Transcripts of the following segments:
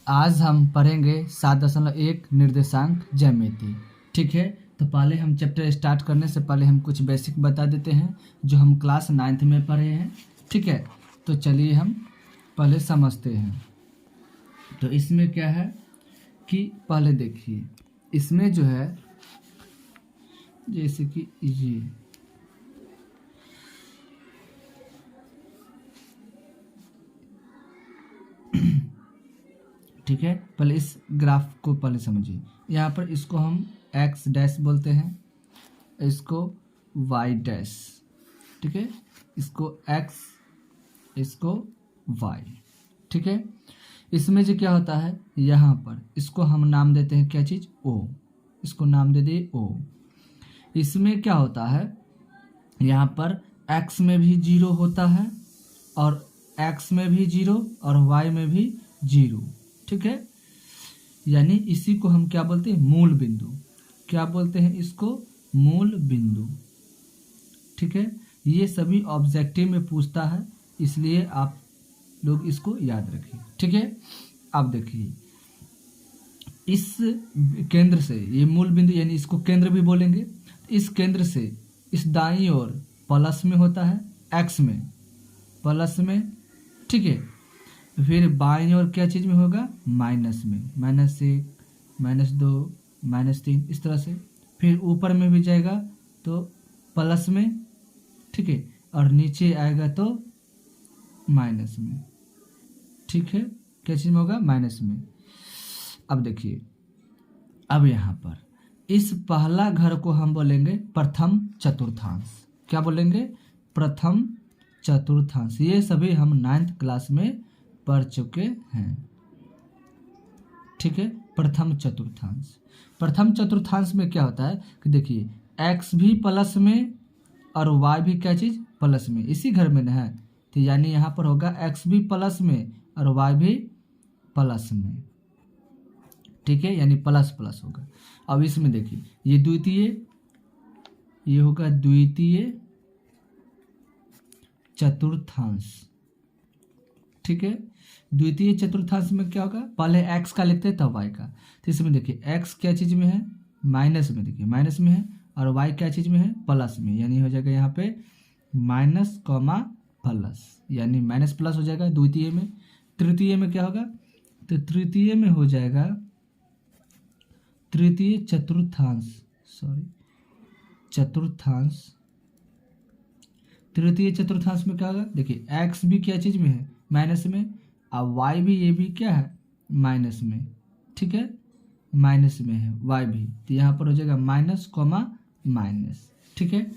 आज हम पढ़ेंगे 7.1 निर्देशांक ज्यामिति। ठीक है, तो पहले हम चैप्टर स्टार्ट करने से पहले हम कुछ बेसिक बता देते हैं जो हम क्लास 9th में पढ़े हैं। ठीक है, तो चलिए हम पहले समझते हैं। तो इसमें क्या है कि पहले देखिए, इसमें जो है जैसे कि ये ठीक है, पहले इस ग्राफ को पहले समझिए। यहाँ पर इसको हम एक्स डैश बोलते हैं, इसको वाई डैश। ठीक है, इसको एक्स, इसको वाई। ठीक है, इसमें जो क्या होता है, यहाँ पर इसको हम नाम देते हैं क्या चीज़, ओ। इसको नाम दे दिए ओ। इसमें क्या होता है, यहाँ पर एक्स में भी 0 होता है और एक्स में भी 0 और वाई में भी 0। ठीक है, यानी इसी को हम क्या बोलते हैं, मूल बिंदु। क्या बोलते हैं इसको, मूल बिंदु। ठीक है, ये सभी ऑब्जेक्टिव में पूछता है, इसलिए आप लोग इसको याद रखिए। ठीक है, अब देखिए इस केंद्र से, ये मूल बिंदु यानी इसको केंद्र भी बोलेंगे। इस केंद्र से इस दाईं ओर प्लस में होता है, एक्स में प्लस में। ठीक है, फिर बाईं ओर क्या चीज़ में होगा, माइनस में, -1, -2, -3, इस तरह से। फिर ऊपर में भी जाएगा तो प्लस में। ठीक है, और नीचे आएगा तो माइनस में। ठीक है, क्या चीज़ में होगा, माइनस में। अब देखिए, अब यहाँ पर इस पहला घर को हम बोलेंगे प्रथम चतुर्थांश। क्या बोलेंगे, प्रथम चतुर्थांश। ये सभी हम 9th क्लास में पढ़ चुके हैं। ठीक है, प्रथम चतुर्थांश। प्रथम चतुर्थांश में क्या होता है कि देखिए, एक्स भी प्लस में और वाई भी क्या चीज़, प्लस में, इसी घर में ना है। तो यानी यहाँ पर होगा एक्स भी प्लस में और वाई भी प्लस में। ठीक है, यानी प्लस प्लस होगा। अब इसमें देखिए, ये द्वितीय, ये होगा द्वितीय चतुर्थांश। ठीक है, द्वितीय चतुर्थांश में क्या होगा, पहले एक्स का लिखते हैं तब वाई का। तो इसमें देखिए एक्स क्या चीज़ में है, माइनस में, देखिए माइनस में है, और वाई क्या चीज़ में है, प्लस में। यानी हो जाएगा यहाँ पे माइनस कॉमा प्लस, यानी माइनस प्लस हो जाएगा द्वितीय में। तृतीय में क्या होगा, तो तृतीय में हो जाएगा तृतीय चतुर्थांश, चतुर्थांश। तृतीय चतुर्थांश में क्या होगा, देखिए एक्स भी क्या चीज़ में है, माइनस में, और वाई भी, ये भी क्या है, माइनस में। ठीक है, माइनस में है वाई भी, तो यहाँ पर हो जाएगा माइनस कॉमा माइनस। ठीक है,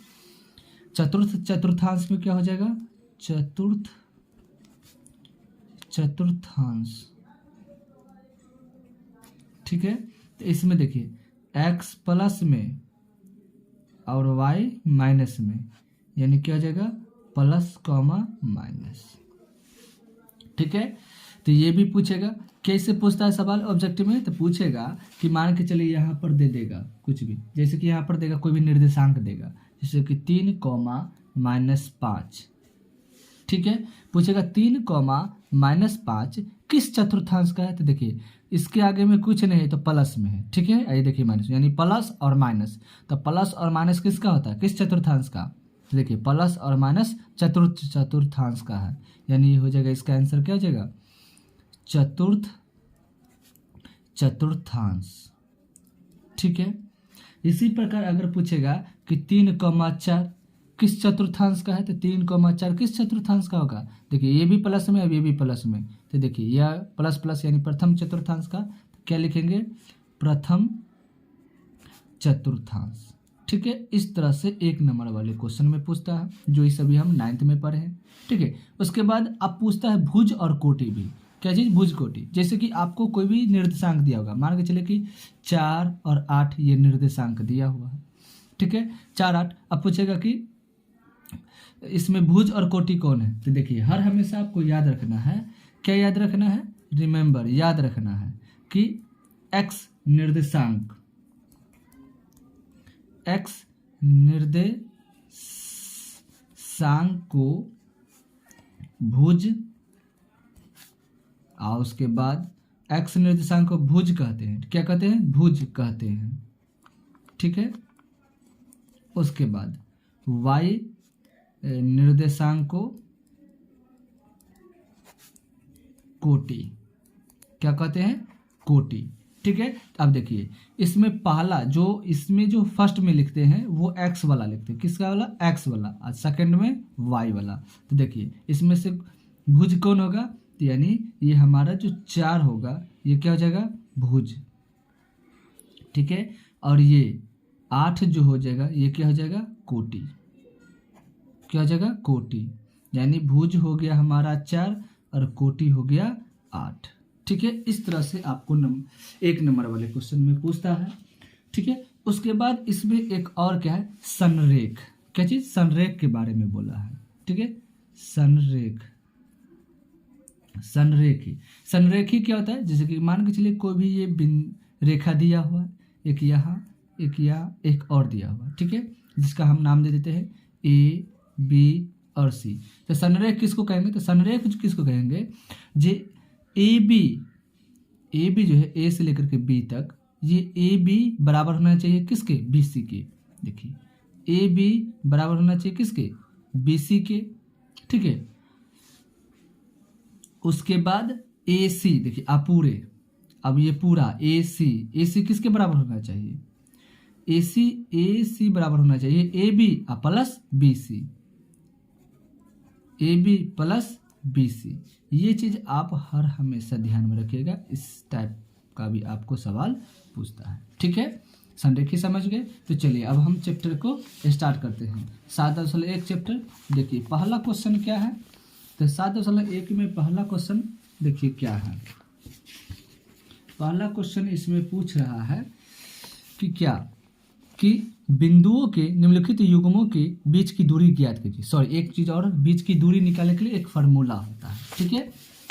चतुर्थ चतुर्थांश में क्या हो जाएगा, चतुर्थ चतुर्थांश। ठीक है, तो इसमें देखिए एक्स प्लस में और वाई माइनस में, यानी क्या हो जाएगा, प्लस कॉमा माइनस। ठीक है, तो ये भी पूछेगा। कैसे पूछता है सवाल ऑब्जेक्टिव में, तो पूछेगा कि मान के चलिए यहाँ पर दे देगा कुछ भी, जैसे कि यहाँ पर देगा कोई भी निर्देशांक देगा, जैसे कि 3, -5। ठीक है, पूछेगा 3, -5 किस चतुर्थांश का है। तो देखिए इसके आगे में कुछ नहीं है तो प्लस में है। ठीक है, ये देखिए माइनस, यानी प्लस और माइनस। तो प्लस और माइनस किसका होता है, किस चतुर्थांश का, तो देखिए प्लस और माइनस चतुर्थांश का है। यानी हो जाएगा, इसका आंसर क्या हो जाएगा, चतुर्थांश। ठीक है, इसी प्रकार अगर पूछेगा कि 3, 4 किस चतुर्थांश का है, तो 3, 4 किस चतुर्थांश का होगा। देखिए ये भी प्लस में, अब ये भी प्लस में, तो देखिए यह प्लस प्लस यानी प्रथम चतुर्थांश का। क्या लिखेंगे, प्रथम चतुर्थांश। ठीक है, इस तरह से 1 नंबर वाले क्वेश्चन में पूछता है, जो इस अभी हम 9th में पढ़े हैं। ठीक है, उसके बाद अब पूछता है भुज और कोटि भी। क्या चीज़, भुज कोटि। जैसे कि आपको कोई भी निर्देशांक दिया होगा, मान के चले कि 4 और 8 ये निर्देशांक दिया हुआ है। ठीक है, 4, 8। अब पूछेगा कि इसमें भुज और कोटि कौन है, तो देखिए हर हमेशा आपको याद रखना है, क्या याद रखना है, रिमेंबर, याद रखना है कि एक्स निर्देशांक को भुज और उसके बाद एक्स निर्देशांक को भुज कहते हैं। क्या कहते हैं? भुज कहते हैं। ठीक है। उसके बाद वाई निर्देशांक को कोटि। क्या कहते हैं? कोटि। ठीक है। अब देखिए इसमें पहला इसमें जो फर्स्ट में लिखते हैं वो एक्स वाला लिखते हैं। किसका वाला? एक्स वाला। और सेकंड में वाई वाला। तो देखिए इसमें से भुज कौन होगा? तो यानी ये हमारा जो 4 होगा ये क्या हो जाएगा? भुज। ठीक है। और ये 8 जो हो जाएगा ये क्या हो जाएगा? कोटि। क्या हो जाएगा? कोटि। यानी भुज हो गया हमारा 4 और कोटि हो गया 8। ठीक है। इस तरह से आपको 1 नंबर वाले क्वेश्चन में पूछता है। ठीक है। उसके बाद इसमें एक और क्या है? संरेख। क्या चीज? संरेख के बारे में बोला है। ठीक है। संरेख। संरेखी क्या होता है? जैसे कि मान के चलिए कोई भी ये रेखा दिया हुआ है, एक यहाँ, एक यहाँ, एक और दिया हुआ है। ठीक है। जिसका हम नाम दे देते हैं ए, बी और सी। तो संरेख किसको कहेंगे? तो संरेख किसको कहेंगे? जे ए बी जो है ए से लेकर के बी तक, ये ए बी बराबर होना चाहिए किसके? बी सी के। देखिए ए बी बराबर होना चाहिए किसके? बी सी के। ठीक है। उसके बाद ए सी। देखिए आप पूरे, अब ये पूरा ए सी किसके बराबर होना चाहिए? ए सी बराबर होना चाहिए A B plus B C. A B plus B C. ये चीज आप हर हमेशा ध्यान में रखिएगा। इस टाइप का भी आपको सवाल पूछता है। ठीक है। संरेखी समझ गए? तो चलिए अब हम चैप्टर को स्टार्ट करते हैं। 7.1 चैप्टर। देखिए पहला क्वेश्चन क्या है? तो 7.1 में पहला क्वेश्चन देखिए क्या है। पहला क्वेश्चन इसमें पूछ रहा है कि क्या कि बिंदुओं के निम्नलिखित युग्मों के बीच की दूरी ज्ञात कीजिए। सॉरी, एक चीज और, बीच की दूरी निकालने के लिए एक फार्मूला होता है। ठीक है।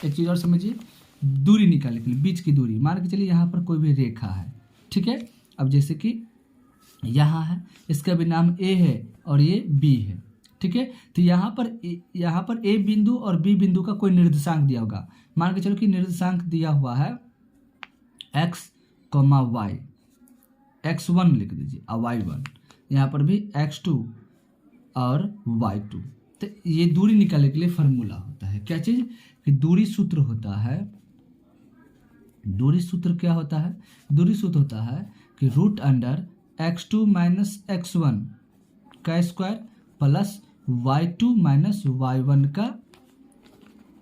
एक चीज और समझिए, दूरी निकालने के लिए बीच की दूरी, मान के चलिए यहाँ पर कोई भी रेखा है। ठीक है। अब जैसे कि यहाँ है, इसका भी नाम ए है और ये बी है। ठीक है। तो यहाँ पर ए बिंदु और बी बिंदु का कोई निर्देशांक दिया होगा। मान के चलो कि निर्देशांक दिया हुआ है एक्स, वाई। x1 लिख दीजिए और y1। यहाँ पर भी x2 और y2। तो ये दूरी निकालने के लिए फार्मूला होता है। क्या चीज? कि दूरी सूत्र होता है। दूरी सूत्र क्या होता है? दूरी सूत्र होता है कि √x2 - x1 का स्क्वायर प्लस y2 - y1 का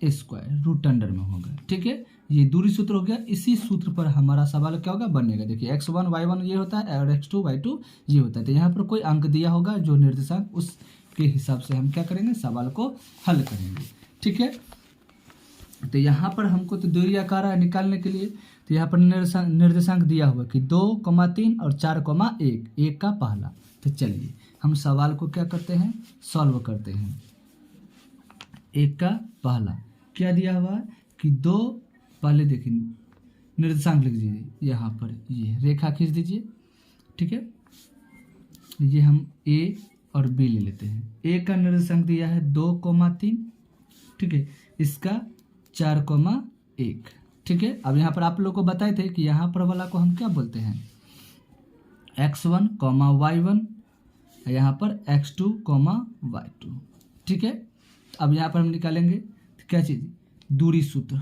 स्क्वायर रूट अंडर में होगा। ठीक है। ये दूरी सूत्र हो गया। इसी सूत्र पर हमारा सवाल क्या होगा? बनेगा। देखिए x1 y1 ये होता है और x2 y2 ये होता है। तो यहाँ पर कोई अंक दिया होगा जो निर्देशांक, उसके हिसाब से हम क्या करेंगे? सवाल को हल करेंगे। ठीक है। तो यहाँ पर हमको तो दूरी आकार निकालने के लिए तो यहाँ पर निर्देशांक दिया हुआ कि 2,3 और 4,1, एक का पहला। तो चलिए हम सवाल को क्या करते हैं? सॉल्व करते हैं। एक का पहला क्या दिया हुआ है कि 2, पहले देखिए निर्देशांक लिख दीजिए। यहाँ पर ये रेखा खींच दीजिए। ठीक है। ये हम ए और बी ले लेते हैं। ए का निर्देशांक दिया है 2,3। ठीक है। इसका 4,1। ठीक है। अब यहाँ पर आप लोग को बताए थे कि यहाँ पर वाला को हम क्या बोलते हैं? x1, y1, यहाँ पर x2, y2। ठीक है। अब यहाँ पर हम निकालेंगे तो क्या चीज़? दूरी सूत्र।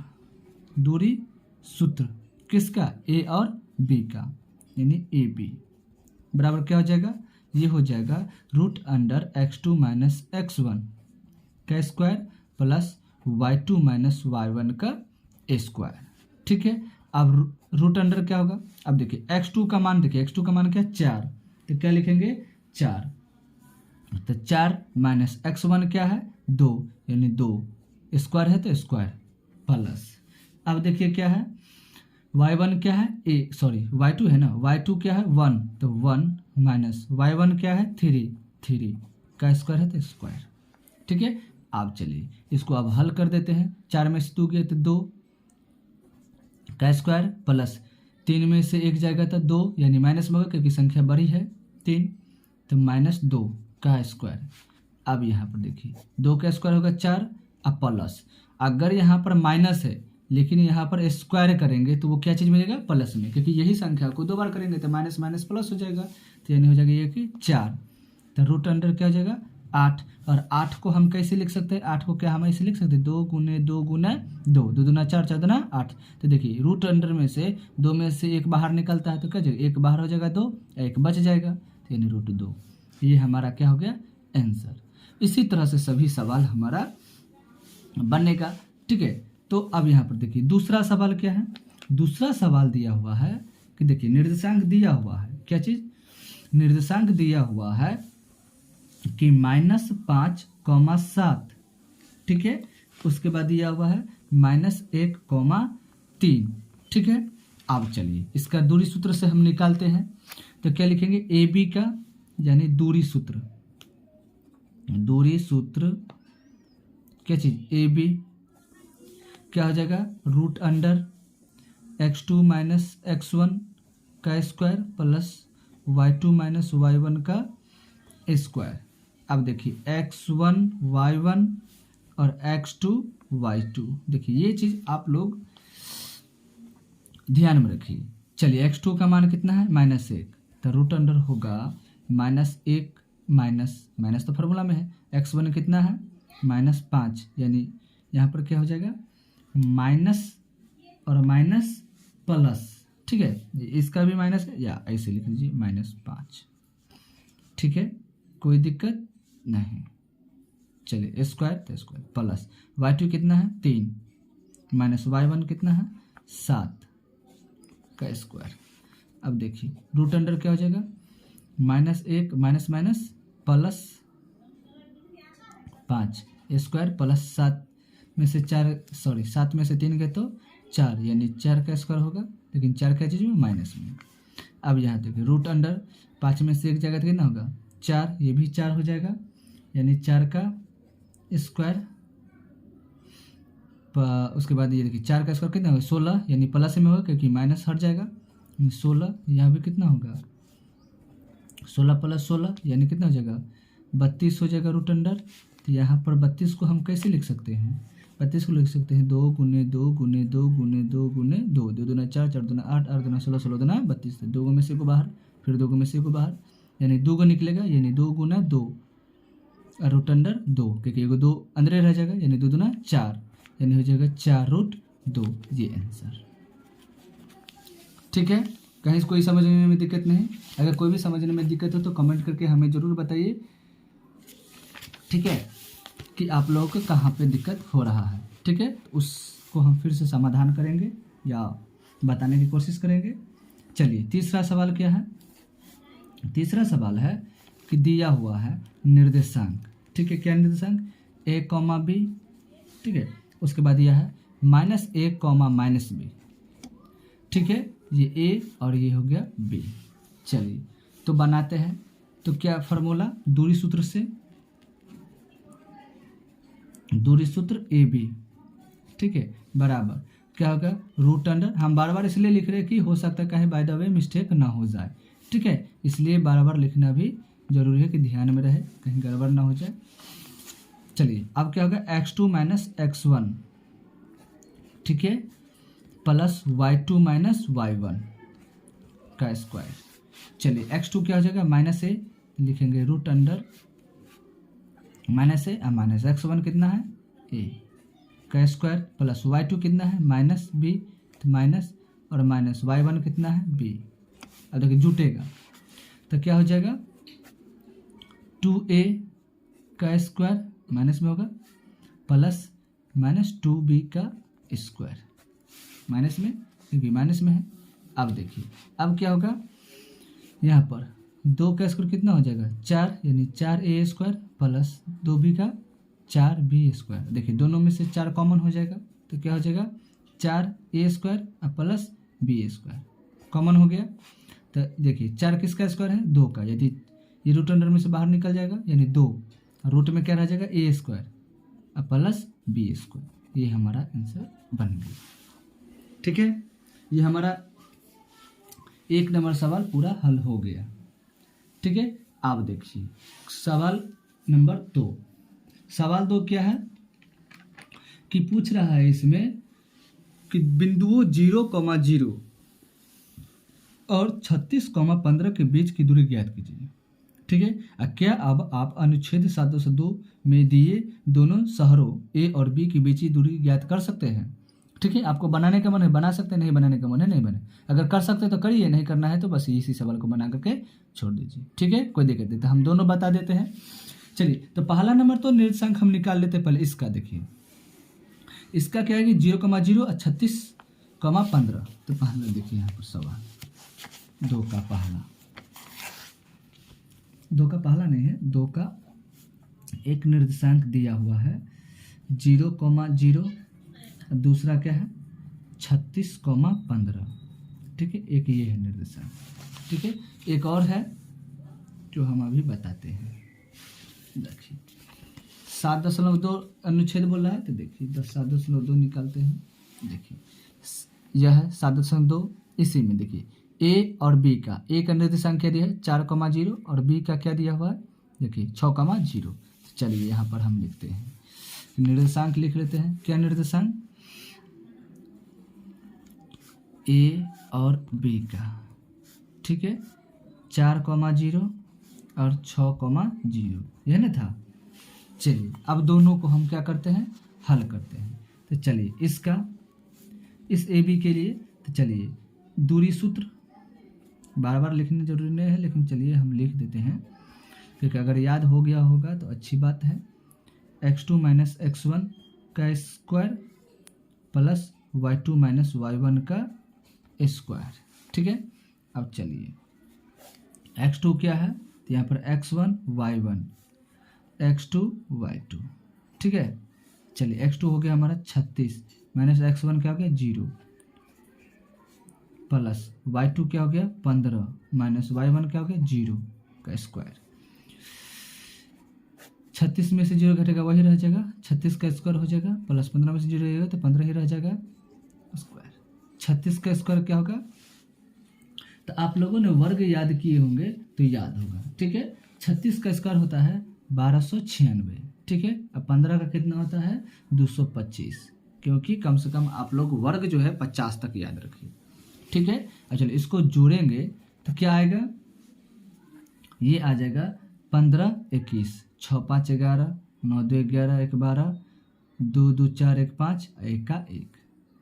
दूरी सूत्र किसका? ए और बी का, यानी ए बी बराबर क्या हो जाएगा? ये हो जाएगा √x2 - x1 का स्क्वायर प्लस y2 - y1 का स्क्वायर। ठीक है। अब रूट अंडर क्या होगा? अब देखिए x2 का मान, देखिए x2 का मान क्या है? 4। तो क्या लिखेंगे? 4। तो 4 - x1 क्या है? 2, यानी 2 स्क्वायर है तो स्क्वायर प्लस। अब देखिए क्या है? y1 क्या है? y2 है ना। y2 क्या है? 1, तो 1 माइनस y1 क्या है? 3 का स्क्वायर है तो स्क्वायर। ठीक है। अब चलिए इसको अब हल कर देते हैं। 4 में से 2 गया तो 2 का स्क्वायर प्लस 3 में से 1 जाएगा तो 2, यानी माइनस में होगा क्योंकि संख्या बड़ी है 3, तो -2 का स्क्वायर। अब यहाँ पर देखिए 2 का स्क्वायर होगा 4 अब प्लस, अगर यहाँ पर माइनस है लेकिन यहाँ पर स्क्वायर करेंगे तो वो क्या चीज़ मिलेगा, प्लस में, क्योंकि यही संख्या को 2 बार करेंगे तो माइनस माइनस प्लस हो जाएगा, तो यानी हो जाएगा ये कि 4। तो रूट अंडर क्या हो जाएगा 8। और 8 को हम कैसे लिख सकते हैं, 8 को क्या हम ऐसे लिख सकते हैं 2 गुने 2 गुना 2, 2 दूना 4, 4 दूना 8। तो देखिए रूट अंडर में से 2 में से 1 बाहर निकलता है तो क्या जाएगा, 1 बाहर हो जाएगा 2, 1 बच जाएगा, तो यानी रूट 2। ये हमारा क्या हो गया आंसर। इसी तरह से सभी सवाल हमारा बनेगा। ठीक है, तो अब यहाँ पर देखिए दूसरा सवाल क्या है। दूसरा सवाल दिया हुआ है कि देखिए निर्देशांक दिया हुआ है, क्या चीज़, निर्देशांक दिया हुआ है कि -5,7। ठीक है, उसके बाद दिया हुआ है -1,3। ठीक है, अब चलिए इसका दूरी सूत्र से हम निकालते हैं। तो क्या लिखेंगे, ए बी का यानी दूरी सूत्र, दूरी सूत्र क्या चीज़, ए बी क्या हो जाएगा, root under x2 minus x1 का square plus y2 minus y1 का स्क्वायर। अब देखिए x1 y1 और x2 y2, देखिए ये चीज़ आप लोग ध्यान में रखिए। चलिए x2 का मान कितना है, -1, तो रूट अंडर होगा -1 माइनस तो फार्मूला में है, x1 कितना है -5, यानी यहाँ पर क्या हो जाएगा माइनस और माइनस प्लस। ठीक है, इसका भी माइनस है या ऐसे लिख लीजिए -5। ठीक है, कोई दिक्कत नहीं। चलिए स्क्वायर तो स्क्वायर प्लस y2 कितना है 3 माइनस y1 कितना है 7 का स्क्वायर। अब देखिए रूट अंडर क्या हो जाएगा -1 minus minus plus 5 square plus 7 में से 3 गए तो 4, यानी 4 का स्क्वायर होगा, लेकिन 4 क्या चीज़ में माइनस में। अब यहाँ देखिए रूट अंडर 5 में से 1 जगह कितना होगा 4, ये भी 4 हो जाएगा, यानी 4 का स्क्वायर। उसके बाद ये देखिए 4 का स्क्वायर कितना होगा 16, यानी प्लस में होगा क्योंकि माइनस हट जाएगा, 16। यहाँ भी कितना होगा 16 प्लस 16 यानी कितना हो जाएगा 32 हो जाएगा रूट अंडर। तो यहाँ पर 32 को हम कैसे लिख सकते हैं, 32 को लिख सकते हैं 2 गुने 2 गुने 2 गुने 2 गुने 2, 2 दूना 4, 4 दूना 8, 8 दूना 16, 16 दूना 32, 2 में से को बाहर, फिर 2 में से को बाहर, यानी 2 निकलेगा, यानी 2 गुना 2 और रूट अंडर 2, क्योंकि एगो 2 अंदर रह जाएगा, यानी 2 दूना 4, यानी हो जाएगा 4 रूट 2, ये आंसर। ठीक है, कहीं कोई समझने में दिक्कत नहीं, अगर कोई भी समझने में दिक्कत हो तो कमेंट करके हमें ज़रूर बताइए। ठीक है, कि आप लोगों को कहाँ पे दिक्कत हो रहा है। ठीक है, उसको हम फिर से समाधान करेंगे या बताने की कोशिश करेंगे। चलिए तीसरा सवाल क्या है, तीसरा सवाल है कि दिया हुआ है निर्देशांक। ठीक है, क्या निर्देशांक a, b। ठीक है, उसके बाद यह है -a, -b। ठीक है, ये a और ये हो गया b। चलिए तो बनाते हैं, तो क्या फार्मूला, दूरी सूत्र से, दूरी सूत्र ए बी। ठीक है, बराबर क्या होगा रूट अंडर, हम बार बार इसलिए लिख रहे हैं कि हो सकता है कहीं बाय द वे मिस्टेक ना हो जाए। ठीक है, इसलिए बार बार लिखना भी जरूरी है कि ध्यान में रहे, कहीं गड़बड़ ना हो जाए। चलिए अब क्या होगा x2 माइनस x1। ठीक है, प्लस y2 माइनस y1 का स्क्वायर। चलिए x2 क्या हो जाएगा -a, लिखेंगे रूट अंडर -a और माइनस x1 कितना है a का स्क्वायर, प्लस y2 कितना है -b, तो माइनस और माइनस y1 कितना है b। अब देखिए जुटेगा तो क्या हो जाएगा 2a का स्क्वायर माइनस में होगा प्लस -2b का स्क्वायर, माइनस में क्योंकि माइनस में है। अब देखिए अब क्या होगा, यहाँ पर 2 का स्क्वायर कितना हो जाएगा 4, यानी 4a स्क्वायर प्लस 2b का 4b स्क्वायर। देखिए दोनों में से 4 कॉमन हो जाएगा तो क्या हो जाएगा 4a square plus b square common हो गया। तो देखिए 4 किसका स्क्वायर है 2 का, यदि ये रूट अंडर में से बाहर निकल जाएगा यानी 2, रूट में क्या रह जाएगा a square plus b square. ये हमारा आंसर बन गया। ठीक है, ये हमारा 1 नंबर सवाल पूरा हल हो गया। ठीक है, आप देखिए सवाल नंबर 2। सवाल 2 क्या है कि पूछ रहा है इसमें कि बिंदुओं 0,0 और 36,15 के बीच की दूरी ज्ञात कीजिए। ठीक है, क्या अब आप अनुच्छेद 702 में दिए दोनों शहरों ए और बी के बीच की दूरी ज्ञात कर सकते हैं। ठीक है, आपको बनाने का मन है बना सकते हैं, नहीं बनाने का मन है नहीं बने। अगर कर सकते हैं तो करिए, नहीं करना है तो बस इसी सवाल को बना करके छोड़ दीजिए। ठीक है, कोई दिक्कत नहीं, तो हम दोनों बता देते हैं। चलिए, तो पहला नंबर तो निर्देशांक हम निकाल लेते हैं। पहले इसका देखिए, इसका क्या है कि 0,0 और 36,15। तो पहला देखिए यहाँ पर सवाल दो का पहला नहीं है, दो का एक निर्देशांक दिया हुआ है 0,0, दूसरा क्या है 36,15। ठीक है, एक ये है निर्देशांक। ठीक है, एक और है जो हम अभी बताते हैं। देखिए 7.2 अनुच्छेद बोल रहा है, तो देखिए 7.2 निकालते हैं। देखिए यह है 7.2, इसी में देखिए ए और बी का, ए का निर्देशांक क्या दिया है 4,0 और बी का क्या दिया हुआ है देखिए 6,0। चलिए यहाँ पर हम लिखते हैं, निर्देशांक लिख लेते हैं। क्या निर्देशांक, ए और बी का, ठीक है 4,0 और 6,0, यह ना था। चलिए अब दोनों को हम क्या करते हैं, हल करते हैं। तो चलिए इसका, इस ए बी के लिए, तो चलिए दूरी सूत्र बार बार लिखने जरूरी नहीं है, लेकिन चलिए हम लिख देते हैं, क्योंकि अगर याद हो गया होगा तो अच्छी बात है। x2 - x1 का स्क्वायर प्लस y2 - y1 का स्क्वायर। ठीक है, अब चलिए x2 क्या है, तो यहाँ पर x1 y1 x2 y2। ठीक है, चलिए x2 हो गया हमारा 36 माइनस x1 क्या हो गया 0 प्लस y2 क्या हो गया 15 माइनस y1 क्या हो गया 0 का स्क्वायर। 36 में से 0 घटेगा वही रह जाएगा, 36 का स्क्वायर हो जाएगा, प्लस 15 में से 0 रहेगा तो 15 ही रह जाएगा स्क्वायर। 36 का स्क्वायर क्या होगा, तो आप लोगों ने वर्ग याद किए होंगे तो याद होगा। ठीक है, 36 का स्क्वायर होता है 1296। ठीक है, अब 15 का कितना होता है 225, क्योंकि कम से कम आप लोग वर्ग जो है 50 तक याद रखिए। ठीक है, अब चलिए इसको जोड़ेंगे तो क्या आएगा, ये आ जाएगा 15 21 6 5 11 9 2 11 1 12 2 2 4 1 5 1 का 1।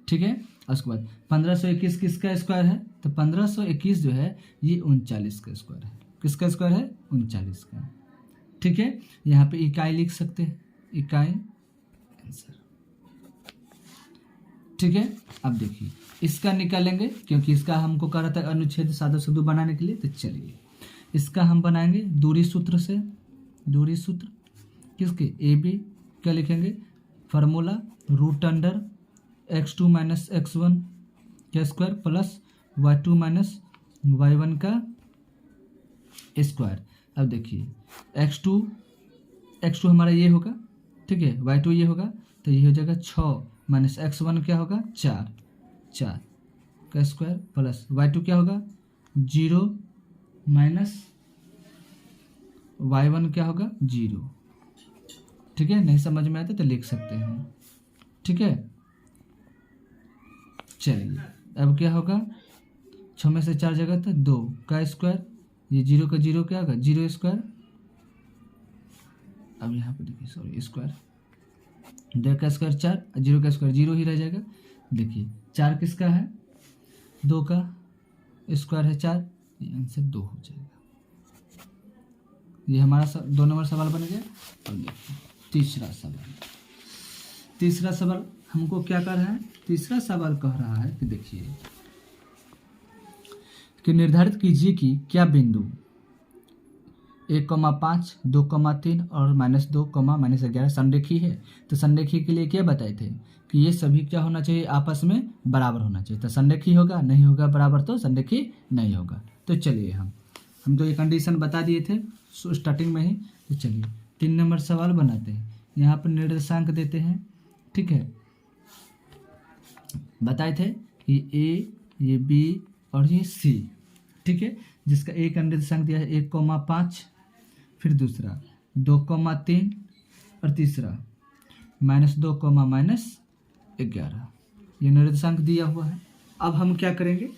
ठीक है, उसके बाद 1521 किसका स्क्वायर है, तो 1521 जो है ये 39 का स्क्वायर है। किसका स्क्वायर है 39 का। ठीक है, यहाँ पे इकाई लिख सकते हैं, इकाई आंसर। ठीक है, अब देखिए इसका निकालेंगे, क्योंकि इसका हमको कह रहा था अनुच्छेद 702 बनाने के लिए। तो चलिए इसका हम बनाएंगे दूरी सूत्र से। दूरी सूत्र किसके, ए बी क्या लिखेंगे, फार्मूला √अंडर x2 - x1 का स्क्वायर प्लस y2 - y1 का स्क्वायर। अब देखिए x2 हमारा ये होगा, ठीक है y2 ये होगा, तो ये हो जाएगा 6 माइनस x1 क्या होगा 4 का स्क्वायर प्लस y2 क्या होगा 0 माइनस y1 क्या होगा 0। ठीक है, नहीं समझ में आता तो लिख सकते हैं। ठीक है, चलिए अब क्या होगा 6 में से 4 जगह तो 2 का स्क्वायर, ये 0 का 0 क्या होगा 0 स्क्वायर। अब यहाँ पे देखिए सॉरी स्क्वायर, 2 का स्क्वायर 4, 0 का स्क्वायर 0 ही रह जाएगा। देखिए 4 किसका है 2 का स्क्वायर है 4, ये आंसर 2 हो जाएगा। ये हमारा 2 नंबर सवाल बन गया। और देखिए तीसरा सवाल हमको क्या कर रहा है, तीसरा सवाल कह रहा है कि देखिए कि निर्धारित कीजिए कि क्या बिंदु 1,5 2,3 और -2, -11 संरेखी है। तो संरेखी के लिए क्या बताए थे कि ये सभी क्या होना चाहिए आपस में बराबर होना चाहिए। तो संरेखी होगा, नहीं होगा बराबर तो संरेखी नहीं होगा। तो चलिए हम तो ये कंडीशन बता दिए थे स्टार्टिंग में ही। तो चलिए 3 नंबर सवाल बनाते हैं। यहाँ पर निर्देशांक देते हैं। ठीक है, बताए थे कि ए, ये बी और ये सी। ठीक है, जिसका ए का निर्देशांक दिया है 1,5, फिर दूसरा 2,3 और तीसरा -2, -11। ये निर्देशांक दिया हुआ है। अब हम क्या करेंगे,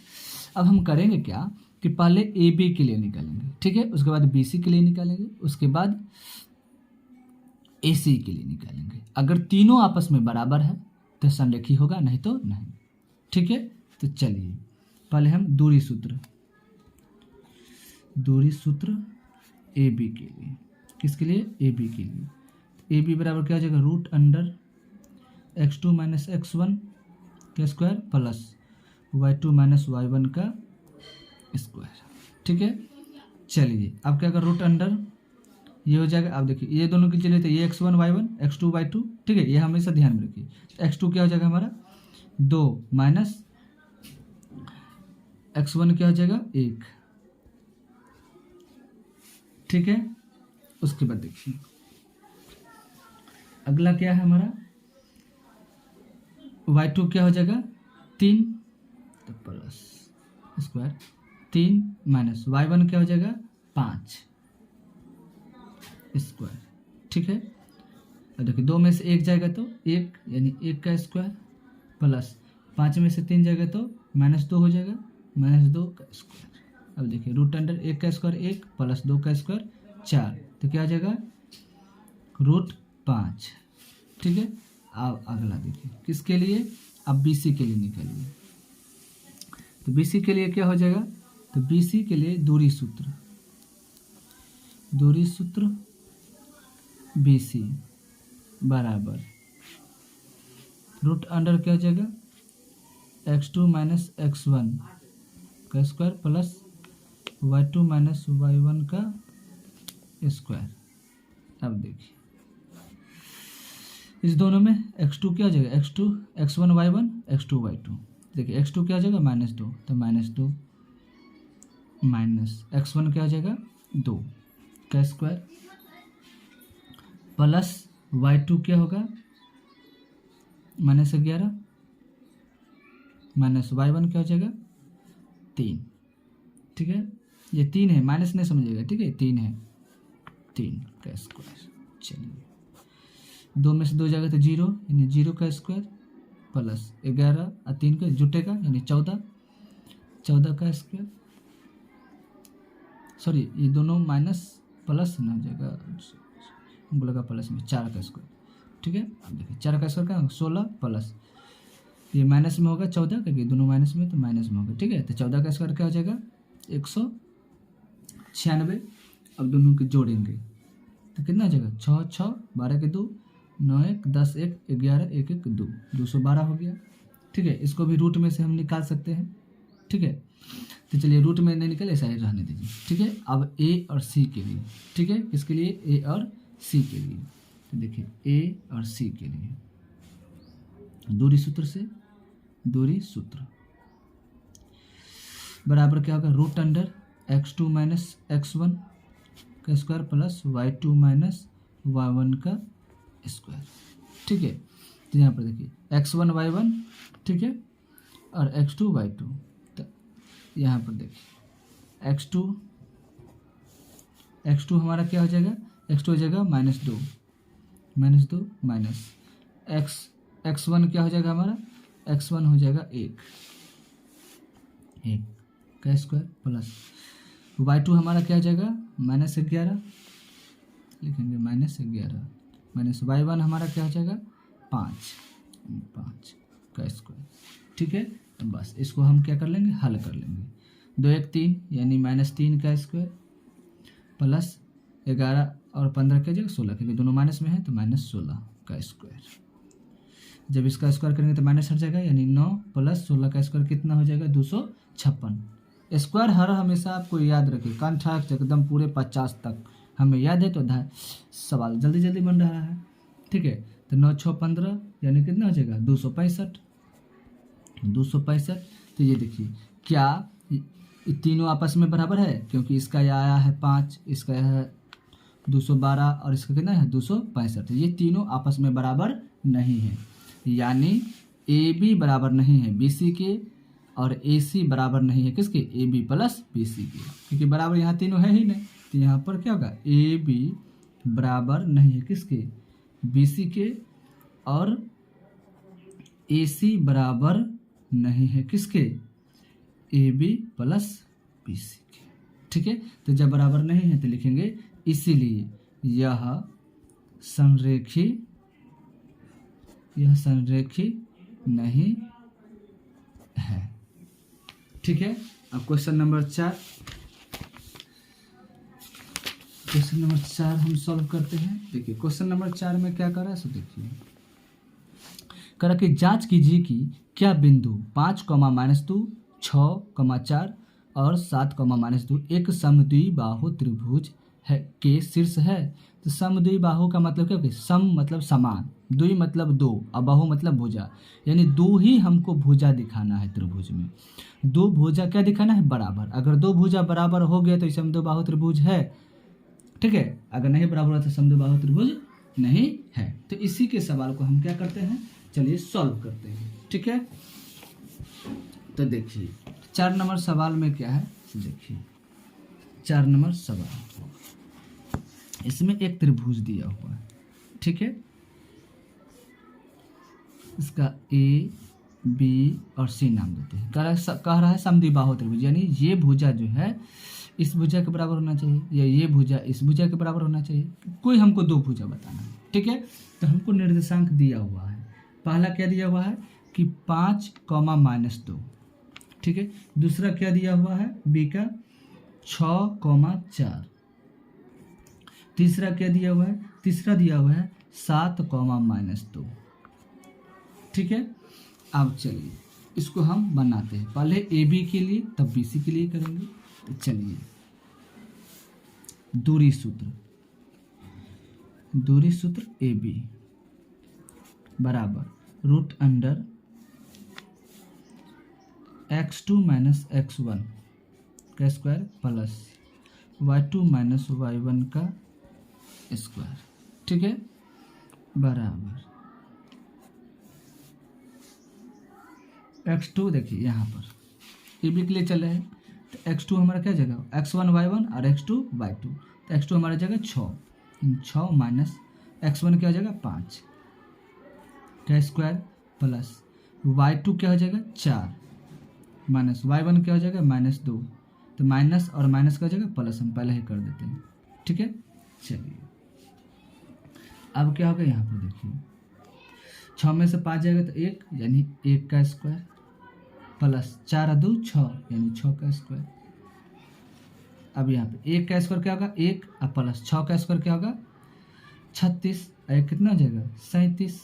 अब हम करेंगे क्या कि पहले ए बी के लिए निकालेंगे, ठीक है, उसके बाद बी सी के लिए निकालेंगे, उसके बाद ए सी के लिए निकालेंगे। अगर तीनों आपस में बराबर है तो संरेखी होगा, नहीं तो नहीं, ठीक है। तो चलिए पहले हम दूरी सूत्र ए बी के लिए, किसके लिए, ए बी के लिए, ए बी बराबर क्या हो जाएगा, root under x2 minus x1 का square plus y2 minus y1 का स्क्वायर, ठीक है। चलिए अब क्या कर, रूट अंडर ये हो जाएगा। अब देखिए ये दोनों की चलिए, तो ये x1 y1 x2 y2, ठीक है, ये हमेशा ध्यान में रखिए। x2 क्या हो जाएगा हमारा 2 माइनस x1 क्या हो जाएगा 1, ठीक है। उसके बाद देखिए अगला क्या है हमारा, y2 क्या हो जाएगा 3 तो प्लस स्क्वायर 3 माइनस y1 क्या हो जाएगा 5 स्क्वायर, ठीक है। अब देखिए 2 में से 1 जाएगा तो 1 यानी 1 का स्क्वायर प्लस 5 में से 3 जाएगा तो -2 हो जाएगा, -2 का स्क्वायर। अब देखिए रूट अंडर 1 का स्क्वायर 1 प्लस 2 का स्क्वायर 4, तो क्या हो जाएगा रूट 5, ठीक है। अब अगला देखिए किसके लिए, अब बी सी के लिए निकालिए। तो बी सी के लिए क्या हो जाएगा, तो बी सी के लिए दूरी सूत्र बी सी बराबर रूट अंडर क्या हो जाएगा x2 माइनस x1 का square plus y2 minus y1 का स्क्वायर। अब देखिए इस दोनों में x2 क्या हो जाएगा, x1 y1 x2 y2, देखिए x2 क्या हो जाएगा -2 तो -2 माइनस x1 क्या हो जाएगा 2 का स्क्वायर प्लस y2 क्या होगा -11 माइनस y1 क्या हो जाएगा 3, ठीक है। ये 3 है, माइनस नहीं समझिएगा, ठीक है, 3 है, 3 का स्क्वायर। चलिए 2 में से 2 जाएगा तो 0 यानी 0 का स्क्वायर प्लस 11 और 3 का जुटेगा यानी 14 का स्क्वायर, सॉरी ये दोनों माइनस प्लस ना हो जाएगा, हमको लगा प्लस में 4 का स्क्वायर, ठीक है। अब देखिए 4 का स्क्वायर का 16 प्लस ये माइनस में होगा 14 क्योंकि दोनों माइनस में तो माइनस में होगा, ठीक है। तो 14 का स्क्वायर क्या हो जाएगा 196। अब दोनों के जोड़ेंगे तो कितना हो जाएगा 6 6 12 के 2 9 1 10 1 11 1 1 2 212 हो गया, ठीक है। इसको भी रूट में से हम निकाल सकते हैं, ठीक है। तो चलिए रूट में नहीं निकले, ऐसा ही रहने दीजिए, ठीक है। अब ए और सी के लिए, ठीक है, किसके लिए, ए और सी के लिए। तो देखिए ए और सी के लिए दूरी सूत्र बराबर क्या होगा, root under x2 minus x1 का square plus y2 minus y1 का स्क्वायर, ठीक है। तो यहाँ पर देखिए x1 y1, ठीक है, और x2 y2। तो यहाँ पर देखिए x2 हमारा क्या हो जाएगा, x2 हो जाएगा -2 माइनस x1 क्या हो जाएगा हमारा, x1 हो जाएगा 1 का स्क्वायर प्लस y2 हमारा क्या हो जाएगा -11 लिखेंगे, -11 माइनस y1 हमारा क्या हो जाएगा 5 का स्क्वायर, ठीक है। तो बस इसको हम क्या कर लेंगे, हल कर लेंगे। 2 1 3 यानी -3 का स्क्वायर प्लस 11 और 15 क्या जाएगा 16, क्योंकि दोनों माइनस में है तो -16 का स्क्वायर। जब इसका स्क्वायर करेंगे तो माइनस हट जाएगा यानी 9 प्लस 16 का स्क्वायर कितना हो जाएगा 256। स्क्वायर हर हमेशा आपको याद रखिए, कंठाक एकदम पूरे 50 तक हमें याद है तो सवाल जल्दी जल्दी बन रहा है, ठीक है। तो 9 6 15 यानी कितना हो जाएगा 265। तो ये देखिए क्या तीनों आपस में बराबर है, क्योंकि इसका यह आया है 5, इसका यह है 212 और इसका कितना है 265। ये तीनों आपस में बराबर नहीं है, यानी ए बी बराबर नहीं है बी सी के और ए सी बराबर नहीं है किसके, A B plus B C के, क्योंकि बराबर यहाँ तीनों है ही नहीं। तो यहाँ पर क्या होगा, ए बी बराबर नहीं है किसके, बी सी के और AC बराबर नहीं है किसके, AB प्लस BC के। ठीक है, तो जब बराबर नहीं है तो लिखेंगे इसीलिए यह संरेखी नहीं है। ठीक है, अब क्वेश्चन नंबर 4 हम सॉल्व करते हैं। देखिए क्वेश्चन नंबर 4 में क्या कर रहा है, सो देखिए कर कि जांच कीजिए कि क्या बिंदु 5,-2, 6,4 और 7,-2 एक समद्विबाहु त्रिभुज है के शीर्ष है। तो समद्विबाहु का मतलब क्या, सम मतलब समान, द्वि मतलब दो और बाहु मतलब भुजा, यानी दो ही हमको भुजा दिखाना है त्रिभुज में। दो भुजा क्या दिखाना है, बराबर। अगर दो भुजा बराबर हो गया तो ये समद्विबाहु त्रिभुज है। ठीक है, अगर नहीं बराबर हो तो समद्विबाहु त्रिभुज नहीं है। तो इसी के सवाल को हम क्या करते हैं, चलिए सॉल्व करते हैं। ठीक है, तो देखिए 4 नंबर सवाल में क्या है, देखिए 4 नंबर सवाल, इसमें एक त्रिभुज दिया हुआ है। ठीक है, इसका A, B और C नाम देते हैं। कह रहा है समद्विबाहु त्रिभुज, यानी ये भुजा जो है इस भुजा के बराबर होना चाहिए, या ये भुजा इस भुजा के बराबर होना चाहिए। कोई हमको दो भुजा बताना है। ठीक है, तो हमको निर्देशांक दिया हुआ है। पहला क्या दिया हुआ है कि 5,-2। ठीक है, दूसरा क्या दिया हुआ है, B का 6,4। तीसरा क्या दिया हुआ है, तीसरा दिया हुआ है 7,-2। ठीक है, अब चलिए इसको हम बनाते हैं। पहले AB के लिए तब BC के लिए करेंगे। तो चलिए दूरी सूत्र AB बराबर √(x2 - x1) का स्क्वायर प्लस y2 - y1 का स्क्वायर। ठीक है, बराबर x2, देखिए यहाँ पर AB के लिए चले हैं तो x2 हमारा क्या जगह, x1 y1 और x2 y2। तो x2 हमारा जगह 6 माइनस x1 क्या हो जाएगा 5 का स्क्वायर प्लस y2 क्या हो जाएगा 4 माइनस y1 क्या हो जाएगा -2। तो माइनस और माइनस का हो जाएगा प्लस, हम पहले ही कर देते हैं। ठीक है, चलिए अब क्या होगा, यहाँ पर देखिए 6 में से 5 जाएगा तो 1, यानी 1 का स्क्वायर प्लस 4 और 2 6, यानी 6 का स्क्वायर। अब यहाँ पे 1 का स्क्वायर क्या होगा 1 और प्लस 6 का स्क्वायर क्या होगा 36, कितना हो जाएगा 37,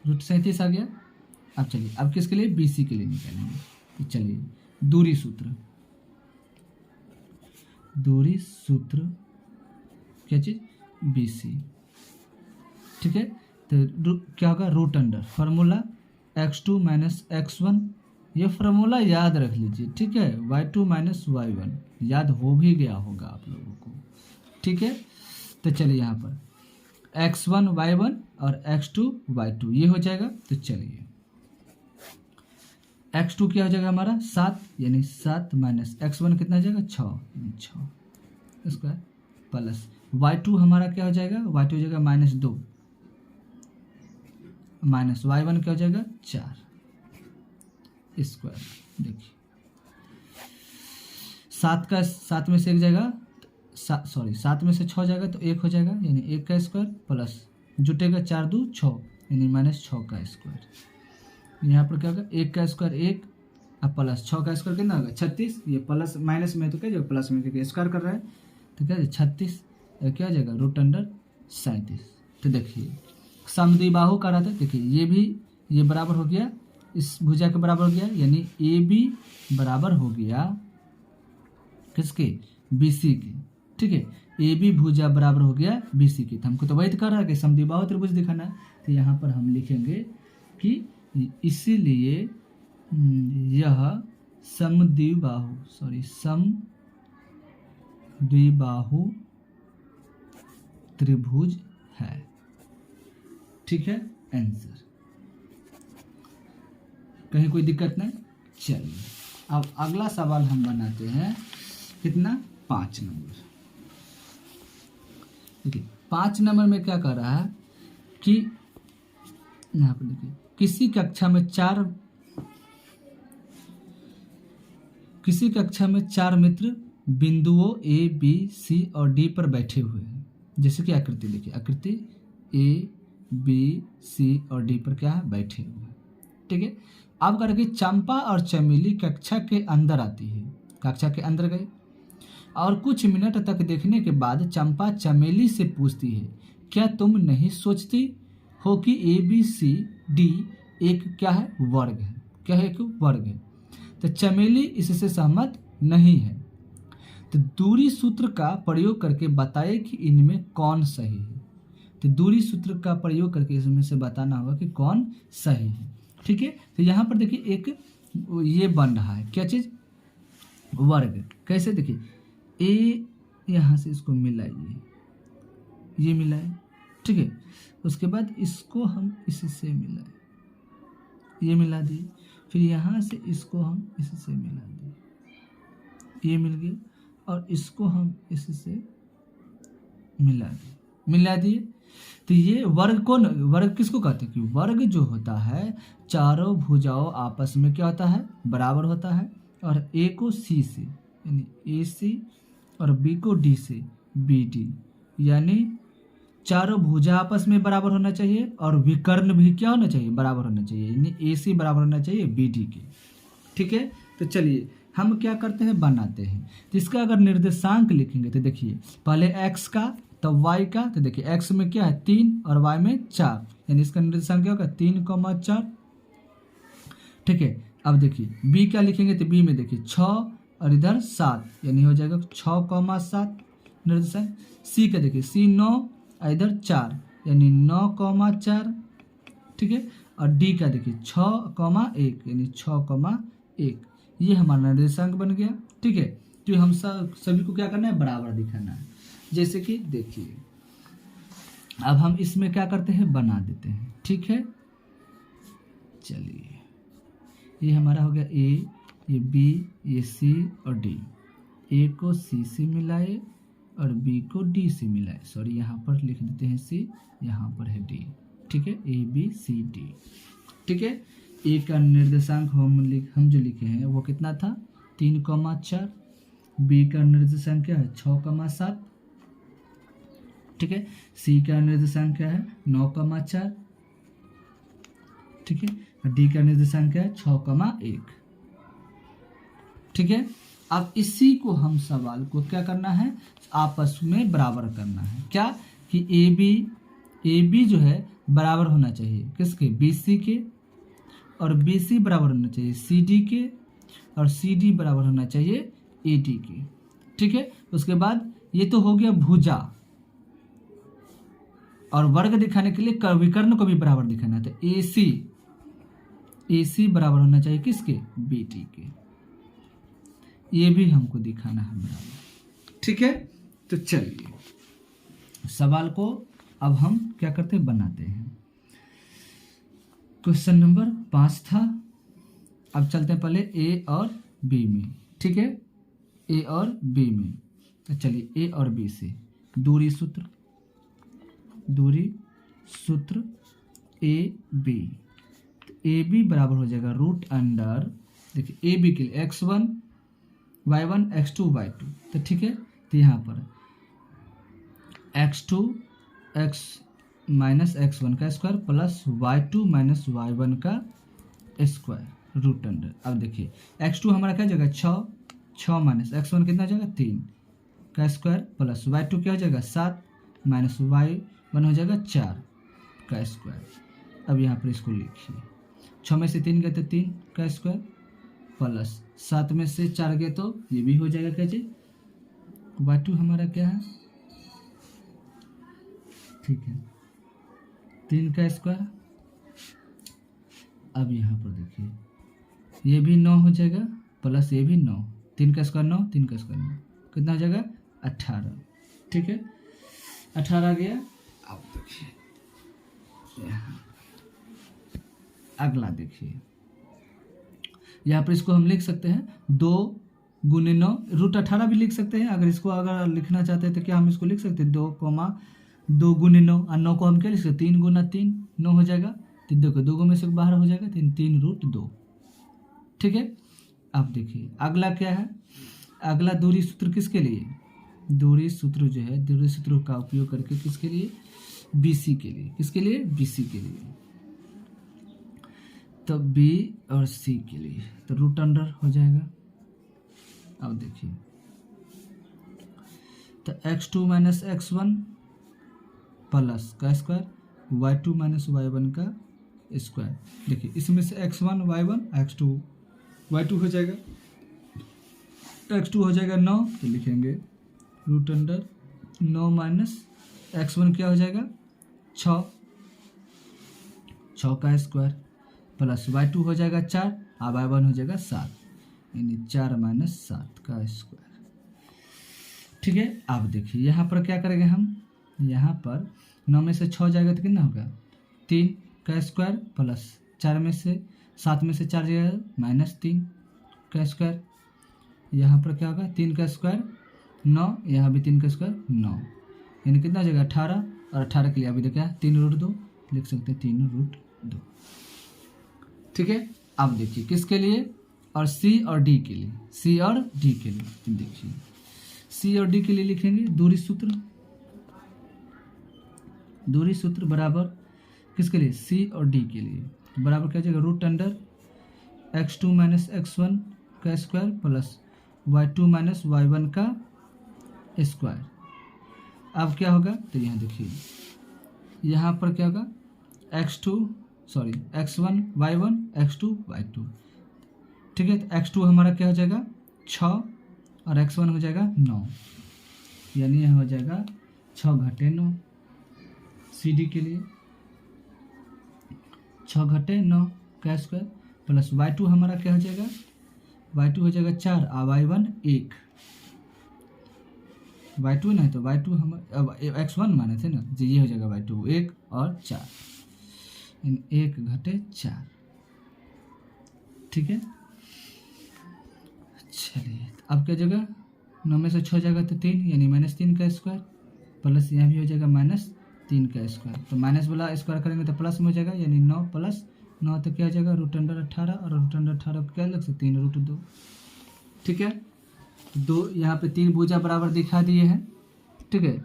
√37 आ गया। अब चलिए अब किसके लिए, BC के लिए निकालेंगे। तो चलिए दूरी सूत्र क्या चीज़, BC। ठीक है, तो क्या होगा √अंडर फार्मूला x2 - x1, ये फार्मूला याद रख लीजिए। ठीक है, y2 - y1 याद हो भी गया होगा आप लोगों को। ठीक है, तो चलिए यहाँ पर x1 y1 और x2 y2 ये हो जाएगा। तो चलिए x2 क्या हो जाएगा हमारा 7, यानी 7 माइनस x1 कितना हो जाएगा 6, यानी 6 स्क्वायर प्लस y2 हमारा क्या हो जाएगा, y2 हो जाएगा -2 माइनस y1 क्या हो जाएगा 4 स्क्वायर। देखिए 7 में से 1 जाएगा, 7 में से 6 जाएगा तो 1 हो जाएगा, यानी 1 का स्क्वायर प्लस जुटेगा 4 2 6, यानी -6 का स्क्वायर। यहाँ पर क्या होगा 1 का स्क्वायर 1 अब प्लस 6 का स्क्वायर कितना होगा 36, ये प्लस माइनस में तो क्या जाएगा प्लस में, क्योंकि स्क्वायर कर रहा है तो क्या 36 क्या हो जाएगा √37। तो देखिए समद्विबाहु का रहा था, देखिए ये बराबर हो गया इस भुजा के बराबर हो गया, यानी AB बराबर हो गया किसके, BC के। ठीक है, AB भुजा बराबर हो गया BC के। तो हमको तो वही कर रहा है कि समद्विबाहु त्रिभुज दिखाना है। तो यहाँ पर हम लिखेंगे कि इसीलिए यह समद्विबाहु त्रिभुज है। ठीक है, आंसर। कहीं कोई दिक्कत नहीं। चलिए अब अगला सवाल हम बनाते हैं, कितना 5 नंबर। देखिए 5 नंबर में क्या कर रहा है कि यहाँ पर देखिए किसी कक्षा में चार मित्र बिंदुओं ए बी सी और डी पर बैठे हुए हैं। जैसे कि आकृति देखिए, आकृति ए बी सी और डी पर क्या है, बैठे हुए हैं। ठीक है, अब करके चंपा और चमेली कक्षा के अंदर आती है, कक्षा के अंदर गए और कुछ मिनट तक देखने के बाद चंपा चमेली से पूछती है, क्या तुम नहीं सोचती हो कि ए बी सी डी एक क्या है, वर्ग है। क्या है, एक वर्ग है। तो चमेली इससे सहमत नहीं है। तो दूरी सूत्र का प्रयोग करके बताए कि इनमें कौन सही है। तो दूरी सूत्र का प्रयोग करके इसमें से बताना होगा कि कौन सही है। ठीक है, तो यहाँ पर देखिए एक ये बन रहा है, क्या चीज़, वर्ग। कैसे, देखिए ए यहाँ से इसको मिलाइए, ये मिलाए, ठीक है। उसके बाद इसको हम इससे मिलाए, ये मिला दिए। फिर यहाँ से इसको हम इससे मिला दिए, ये मिल गया। और इसको हम इससे मिला दिए। तो ये वर्ग किसको कहते हैं कि वर्ग जो होता है चारों भुजाओं आपस में क्या होता है, बराबर होता है। और ए को सी से यानी ए सी और बी को डी से बी डी, यानी चारों भुजा आपस में बराबर होना चाहिए और विकर्ण भी क्या होना चाहिए, बराबर होना चाहिए, यानी ए सी बराबर होना चाहिए बी डी के। ठीक है, तो चलिए हम क्या करते हैं, बनाते हैं। तो इसका अगर निर्देशांक लिखेंगे तो देखिए पहले x का तब y का। तो देखिए x में क्या है 3 और y में 4, यानी इसका निर्देशांक क्या होगा 3,4। ठीक है, अब देखिए b का लिखेंगे तो b में देखिए 6 और इधर 7, यानी हो जाएगा 6,7 निर्देशांक। c का देखिए c 9 और इधर 4, यानी 9,4। ठीक है, और d का देखिए 6,1 यानी 6,1, ये हमारा निर्देशांक बन गया। ठीक है, तो हम सभी को क्या करना है, बराबर दिखाना है। जैसे कि देखिए अब हम इसमें क्या करते हैं, बना देते हैं। ठीक है, चलिए ये हमारा हो गया ए, ये बी, ये सी और डी। ए को सी से मिलाए और बी को डी से मिलाए। सॉरी, यहाँ पर लिख देते हैं सी, यहाँ पर है डी। ठीक है, ए बी सी डी। ठीक है, ए का निर्देशांक हम जो लिखे हैं वो कितना था 3,4। बी का निर्देशांक क्या है 6,7। ठीक है, सी का निर्देशांक क्या है 9,4। ठीक है, और डी का निर्देशांक क्या है 6,1। ठीक है, अब इसी को हम सवाल को क्या करना है, आपस में बराबर करना है। क्या कि ए बी जो है बराबर होना चाहिए किसके, बी सी के, और बी सी बराबर होना चाहिए सी डी के, और सी डी बराबर होना चाहिए ए डी के। ठीक है, उसके बाद ये तो हो गया भुजा, और वर्ग दिखाने के लिए विकर्ण को भी बराबर दिखाना है। तो ए सी बराबर होना चाहिए किसके, बी डी के, ये भी हमको दिखाना है बराबर। ठीक है, तो चलिए सवाल को अब हम क्या करते हैं, बनाते हैं। क्वेश्चन नंबर 5 था। अब चलते हैं पहले ए और बी में। ठीक है, ए और बी में, तो चलिए ए और बी से दूरी सूत्र ए बी। तो ए बी बराबर हो जाएगा रूट अंडर, देखिए ए बी के लिए x1 y1 x2 y2। तो ठीक है, तो यहाँ पर x2 x माइनस x1 का square plus y2 minus y1 का स्क्वायर रूट अंडर। अब देखिए x2 हमारा क्या जाएगा 6 माइनस x1 कितना जाएगा 3 का स्क्वायर प्लस y2 क्या हो जाएगा 7 माइनस y1 हो जाएगा 4 का स्क्वायर। अब यहाँ पर इसको लिखिए 6 में से 3 गए तो 3 का स्क्वायर प्लस 7 में से 4 गए तो ये भी हो जाएगा क्या चीज, y2 हमारा क्या है, ठीक है 3 का स्क्वायर। अब यहाँ पर देखिए ये भी 9 हो जाएगा प्लस ये भी 9, 3 का स्क्वायर 9, 3 का स्क्वायर 9, कितना हो जाएगा 18। ठीक है, 18 गया। अब देखिए यहाँ अगला देखिए, यहाँ पर इसको हम लिख सकते हैं 2 गुने 9 रूट 18 भी लिख सकते हैं। अगर इसको अगर लिखना चाहते हैं तो क्या हम इसको लिख सकते हैं 2 गुने 9, और 9 को हम क्या लिख सकते हैं 3 गुना 3 9 हो जाएगा तीन दो के दो में से बाहर हो जाएगा, 3√2। ठीक है। अब देखिए अगला क्या है, अगला दूरी सूत्र किसके लिए, दूरी सूत्र जो है, दूरी सूत्र का उपयोग करके किसके लिए, BC के लिए। किसके लिए, BC के लिए। तो B और C के लिए तो रूट अंडर हो जाएगा। अब देखिए तो x2 माइनस x1 प्लस का स्क्वायर y2 माइनस y1 का स्क्वायर। देखिए इसमें से x1 y1 x2 y2 हो जाएगा, x2 हो जाएगा 9, तो लिखेंगे रूट अंडर 9 माइनस x1 क्या हो जाएगा 6 का स्क्वायर प्लस y2 हो जाएगा 4 और y1 हो जाएगा 7, यानी 4 माइनस 7 का स्क्वायर। ठीक है। अब देखिए यहाँ पर क्या करेंगे हम, यहाँ पर 9 में से 6 जाएगा तो कितना होगा 3 का स्क्वायर प्लस 4 में से 7 में से 4 जाएगा माइनस 3 का स्क्वायर। यहाँ पर क्या होगा 3 का स्क्वायर 9, यहाँ भी 3 का स्क्वायर 9, यानी कितना हो जाएगा 18, और 18 के लिए अभी देखा 3√2 लिख सकते हैं 3√2। ठीक है। अब देखिए किसके लिए, और C और D के लिए, C और D के लिए देखिए C और D के लिए लिखेंगे दूरी सूत्र, दूरी सूत्र बराबर किसके लिए, C और D के लिए बराबर क्या हो जाएगा root under x2 minus x1 का square plus y2 minus y1 का स्क्वायर। अब क्या होगा, तो यहाँ देखिए यहाँ पर क्या होगा x1 y1 x2 y2। ठीक है। तो x2 हमारा क्या हो जाएगा 6 और x1 हो जाएगा 9, यानी यह हो जाएगा 6 घटे 9 CD के लिए, 6 घटे 9 का स्क्वायर प्लस y2 हमारा क्या हो जाएगा, y2 हो जाएगा 4 और y1 1, y2 नहीं तो y2 हम अब x1 माने थे ना जी, ये हो जाएगा y2 1 और 4, 1 घटे 4। ठीक है। चलिए अब क्या जगह 9 में से 6 जाएगा तो 3, यानी -3 का स्क्वायर प्लस यहाँ भी हो जाएगा -3 का स्क्वायर। तो माइनस वाला स्क्वायर करेंगे तो प्लस में हो जाएगा, यानी 9 प्लस 9 तो क्या हो जाएगा रूट अंडर 18, और रूट अंडर 18 को क्या लग सकते हैं 3√2। ठीक है। तो दो यहाँ पे 3 भुजा बराबर दिखा दिए हैं। ठीक है।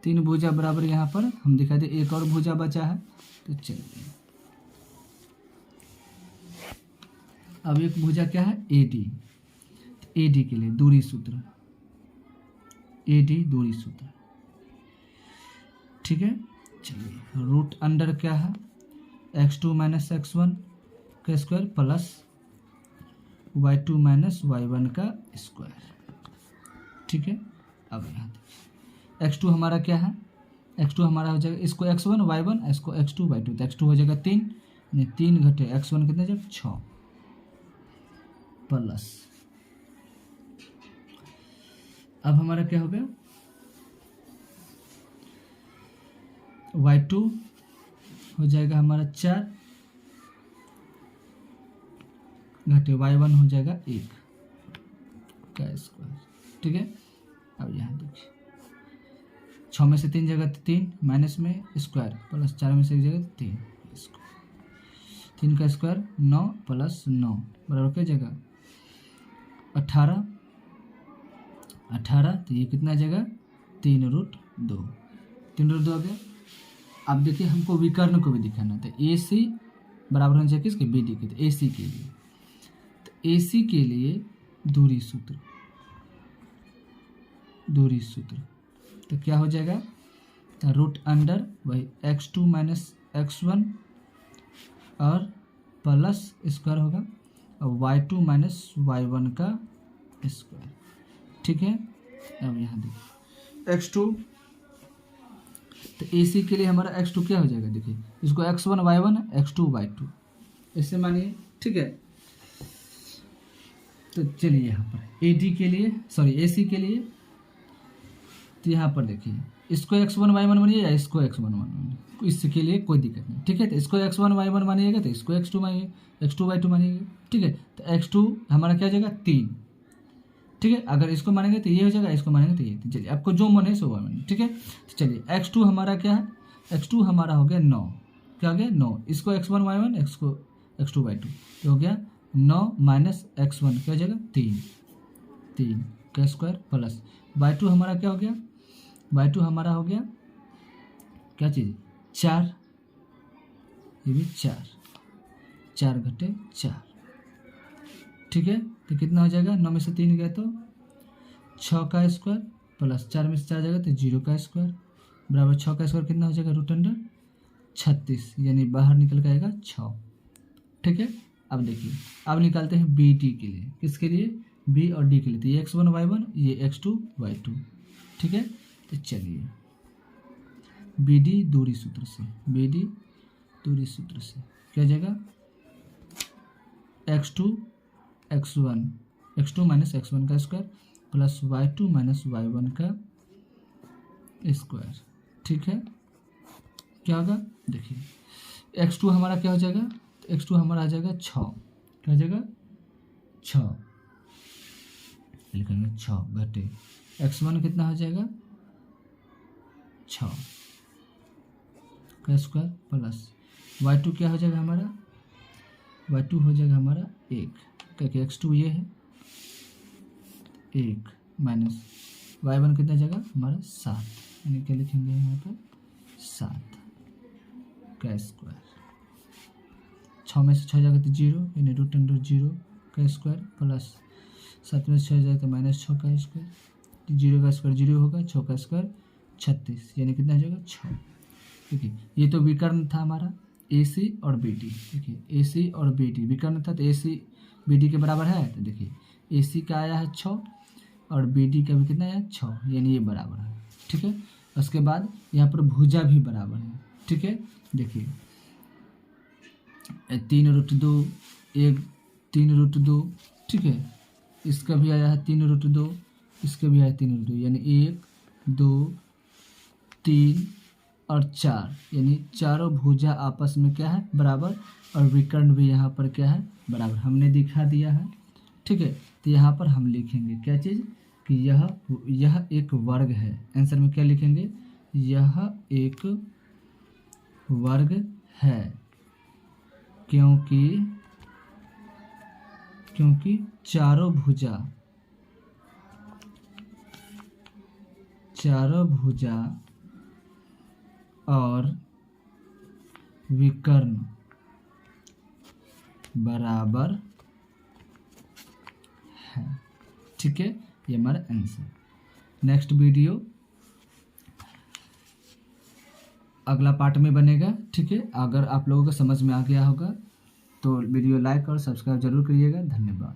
3 भुजा बराबर यहाँ पर हम दिखा दिए, एक और भुजा बचा है। तो चलिए अब एक भुजा क्या है AD, तो AD के लिए दूरी सूत्र, AD दूरी सूत्र। ठीक है। चलिए रूट अंडर क्या है x2 माइनस x1 का square plus y2 minus y1 का स्क्वायर। ठीक है। अब यहाँ देखिए x2 हमारा क्या है, x2 हमारा हो जाएगा, इसको x1 y1 इसको x2 y2, तो x2 हो जाएगा 3, यानी 3 घटे x1 कितना जब 6 प्लस, अब हमारा क्या हो गया y2 हो जाएगा हमारा 4 घटे y1 हो जाएगा 1 का स्क्वायर। ठीक है। अब यहाँ देखिए 6 में से 3 जगह 3 माइनस में स्क्वायर प्लस 4 में से 1 जगह 3 स्क्वायर, 3 का स्क्वायर 9 प्लस 9 बराबर क्या जगह 18, तो ये कितना जगह 3√2 आ गया। अब देखिए हमको विकर्ण को भी दिखाना था, AC बराबर होना चाहिए किसके BD के, तो AC के लिए, तो AC के लिए दूरी सूत्र, तो क्या हो जाएगा तो रूट अंडर वही x2 माइनस x1 और प्लस स्क्वायर होगा और y2 माइनस y1 का स्क्वायर। ठीक है। अब यहाँ देखिए x2, तो AC के लिए हमारा x2 क्या हो जाएगा, देखिए इसको x1 y1 x2 y2 ऐसे मानिए। ठीक है। तो चलिए यहाँ पर AD के लिए AC के लिए, तो यहाँ पर देखिए इसको x1 y1 मानिए या इसको x1 y1, इसके लिए कोई दिक्कत नहीं। ठीक है। तो इसको x1 y1 मानिएगा तो इसको x2 y2 मानिएगा। ठीक है। तो x2 हमारा क्या हो जाएगा 3। ठीक है। अगर इसको मानेंगे तो ये हो जाएगा, इसको मानेंगे तो ये। तो चलिए आपको जो मन है सो मानिए। ठीक है। तो चलिए x2 हमारा क्या है, x2 हमारा हो गया 9, क्या हो गया 9, इसको x1 y1 x2 y2, तो हो गया 9 माइनस x1 क्या हो जाएगा 3 का स्क्वायर प्लस y2 हमारा क्या हो गया, y2 हमारा हो गया क्या चीज़ 4, ये भी 4 घटे 4, ठीक है। तो कितना हो जाएगा 9 में से 3 गया तो 6 का स्क्वायर प्लस 4 में से 4 जाएगा तो 0 का स्क्वायर बराबर 6 का स्क्वायर कितना हो जाएगा √36, यानी बाहर निकल के आएगा 6, ठीक है। अब देखिए अब निकालते हैं बी टी के लिए, किसके लिए बी और डी के लिए, तो ये x1 y1 ये x2 y2, ठीक है। तो चलिए बी डी दूरी सूत्र से क्या हो जाएगा x2 माइनस x1 का square plus y2 minus y1 का स्क्वायर, ठीक है। क्या होगा देखिए x2 हमारा क्या हो जाएगा, x2 हमारा आ जाएगा 6, क्या हो जाएगा 6, लिखेंगे 6 घटे x1 कितना हो जाएगा 6 का स्क्वायर प्लस y2 क्या हो जाएगा हमारा, y2 हो जाएगा हमारा 1, क्योंकि x2 ये है 1 माइनस y1 कितना जाएगा हमारा 7, यानी क्या लिखेंगे यहाँ पर 7 का स्क्वायर, 6 में से 6 जाएगा तो 0, यानी √0 का स्क्वायर प्लस 7 में से 6 जाएगा तो -6 का स्क्वायर, 0 का स्क्वायर 0 होगा, 6 का स्क्वायर 36, यानी कितना हो जाएगा 6। देखिए ये तो विकर्ण था हमारा AC और BD, देखिए AC और BD विकर्ण था तो AC BD के बराबर है, तो देखिए AC का आया है 6 और BD का भी कितना है 6, यानी ये बराबर है, ठीक है। उसके बाद यहाँ पर भुजा भी बराबर है, ठीक है। देखिए 3√2 1 3√2, ठीक है, इसका भी आया है 3√2, इसका भी आया 3√2, यानी 1 2 3 और 4, यानी चारों भुजा आपस में क्या है बराबर, और विकर्ण भी यहाँ पर क्या है बराबर, हमने दिखा दिया है, ठीक है। तो यहाँ पर हम लिखेंगे क्या चीज़ कि यह एक वर्ग है, आंसर में क्या लिखेंगे, यह एक वर्ग है, क्योंकि चारों भुजा और विकर्ण बराबर है, ठीक है। ये हमारा आंसर। नेक्स्ट वीडियो अगला पार्ट में बनेगा, ठीक है। अगर आप लोगों को समझ में आ गया होगा तो वीडियो लाइक और सब्सक्राइब जरूर करिएगा। धन्यवाद।